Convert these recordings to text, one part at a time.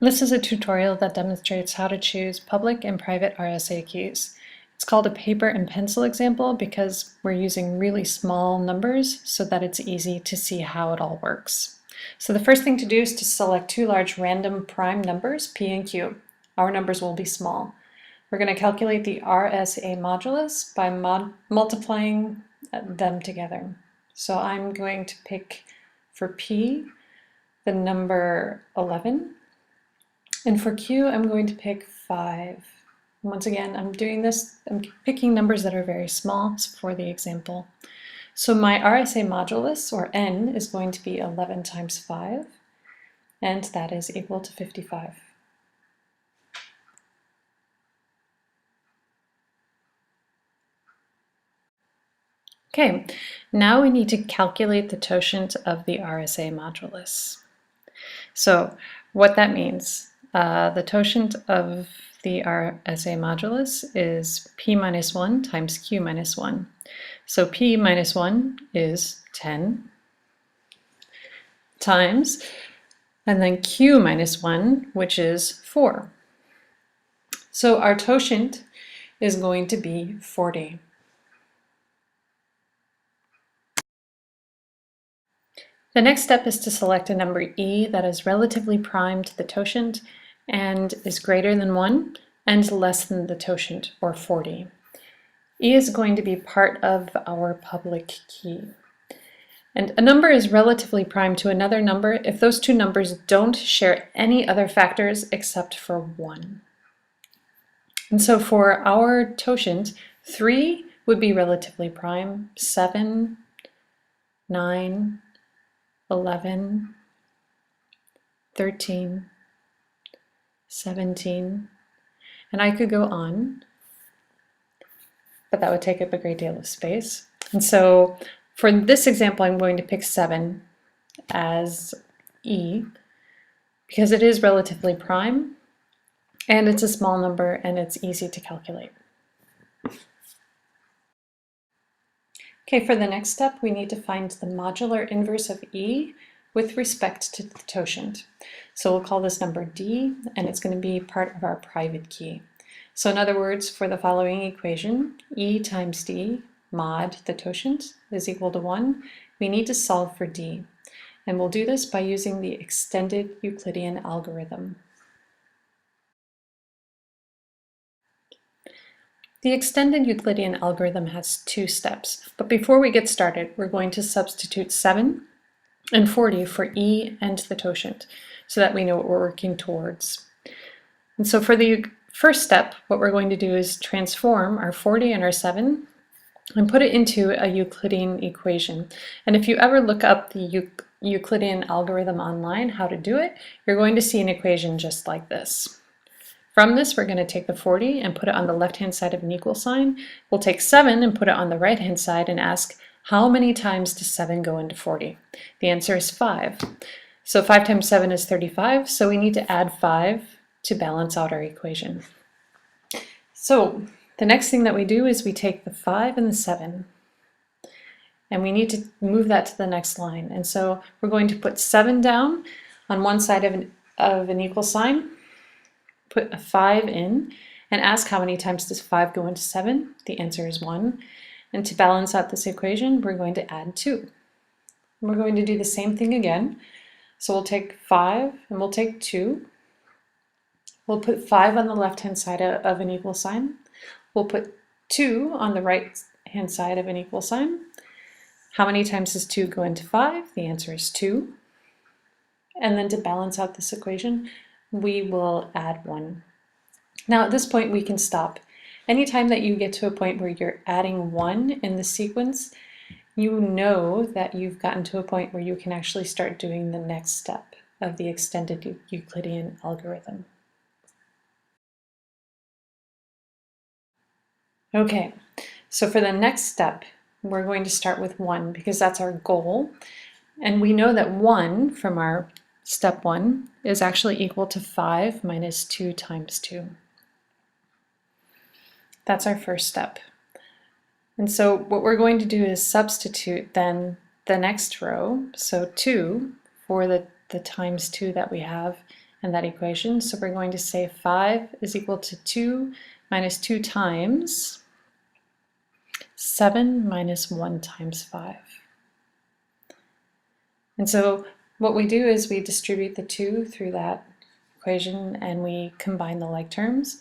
This is a tutorial that demonstrates how to choose public and private RSA keys. It's called a paper and pencil example because we're using really small numbers so that it's easy to see how it all works. So the first thing to do is to select two large random prime numbers, P and Q. Our numbers will be small. We're going to calculate the RSA modulus by multiplying them together. So I'm going to pick for P the number 11. And for Q, I'm going to pick 5. Once again, I'm picking numbers that are very small for the example. So my RSA modulus, or N, is going to be 11 times 5, and that is equal to 55. Okay, now we need to calculate the totient of the RSA modulus. So what that means, the totient of the RSA modulus is P minus 1 times Q minus 1. So P minus 1 is 10 times, and then Q minus 1, which is 4. So our totient is going to be 40. The next step is to select a number E that is relatively prime to the totient and is greater than 1 and less than the totient, or 40. E is going to be part of our public key. And a number is relatively prime to another number if those two numbers don't share any other factors except for 1. And so for our totient, 3 would be relatively prime, 7, 9, 11, 13, 17, and I could go on, but that would take up a great deal of space. And so for this example, I'm going to pick 7 as E because it is relatively prime and it's a small number and it's easy to calculate. Okay, for the next step, we need to find the modular inverse of E with respect to the totient. So we'll call this number D, and it's going to be part of our private key. So in other words, for the following equation, E times D mod the totient is equal to 1, we need to solve for D. And we'll do this by using the extended Euclidean algorithm. The extended Euclidean algorithm has 2 steps, but before we get started, we're going to substitute 7 and 40 for E and the totient so that we know what we're working towards. And so for the first step, what we're going to do is transform our 40 and our 7 and put it into a Euclidean equation. And if you ever look up the Euclidean algorithm online, how to do it, you're going to see an equation just like this. From this, we're going to take the 40 and put it on the left-hand side of an equal sign. We'll take 7 and put it on the right-hand side and ask, how many times does 7 go into 40? The answer is 5. So 5 times 7 is 35, so we need to add 5 to balance out our equation. So the next thing that we do is we take the 5 and the 7, and we need to move that to the next line. And so we're going to put 7 down on one side of an equal sign, put a 5 in, and ask how many times does 5 go into 7? The answer is 1. And to balance out this equation, we're going to add 2. And we're going to do the same thing again. So we'll take 5 and we'll take 2. We'll put 5 on the left-hand side of an equal sign. We'll put 2 on the right-hand side of an equal sign. How many times does 2 go into 5? The answer is 2. And then to balance out this equation, we will add 1. Now at this point we can stop. Anytime that you get to a point where you're adding 1 in the sequence, you know that you've gotten to a point where you can actually start doing the next step of the extended Euclidean algorithm. Okay, so for the next step, we're going to start with 1 because that's our goal. And we know that 1 from our step 1 is actually equal to 5 minus 2 times 2. That's our first step. And so what we're going to do is substitute then the next row, so 2 for the times 2 that we have and that equation. So we're going to say 5 is equal to 2 minus 2 times 7 minus 1 times 5. And so what we do is we distribute the 2 through that equation and we combine the like terms,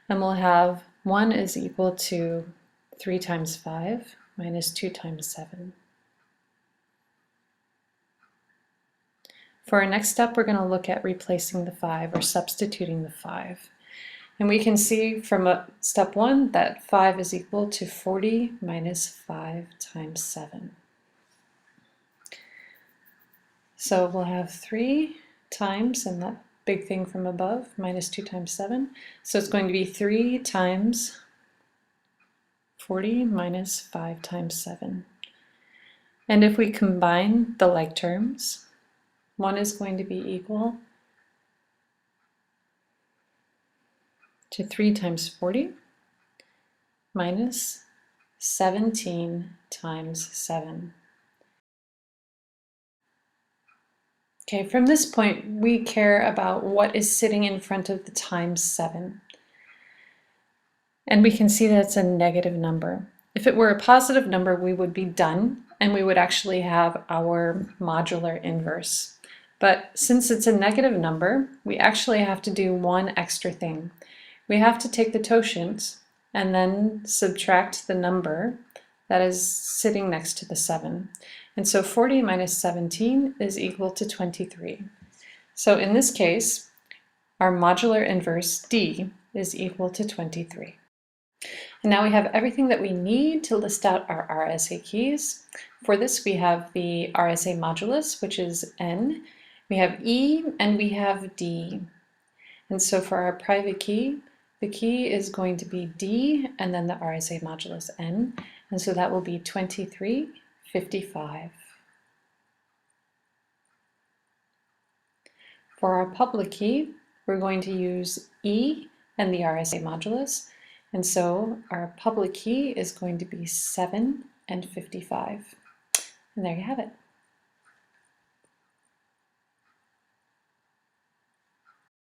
and we'll have 1 is equal to 3 times 5 minus 2 times 7. For our next step, we're going to look at replacing the 5 or substituting the 5. And we can see from step 1 that 5 is equal to 40 minus 5 times 7. So we'll have 3 times, and that big thing from above, minus 2 times 7. So it's going to be 3 times 40 minus 5 times 7. And if we combine the like terms, 1 is going to be equal to 3 times 40 minus 17 times 7. Okay, from this point, we care about what is sitting in front of the times 7. And we can see that it's a negative number. If it were a positive number, we would be done, and we would actually have our modular inverse. But since it's a negative number, we actually have to do one extra thing. We have to take the totient and then subtract the number that is sitting next to the 7. And so 40 minus 17 is equal to 23. So in this case, our modular inverse D is equal to 23. And now we have everything that we need to list out our RSA keys. For this, we have the RSA modulus, which is N. We have E, and we have D. And so for our private key, the key is going to be D, and then the RSA modulus N. And so that will be 2355. For our public key, we're going to use E and the RSA modulus. And so our public key is going to be 7 and 55. And there you have it.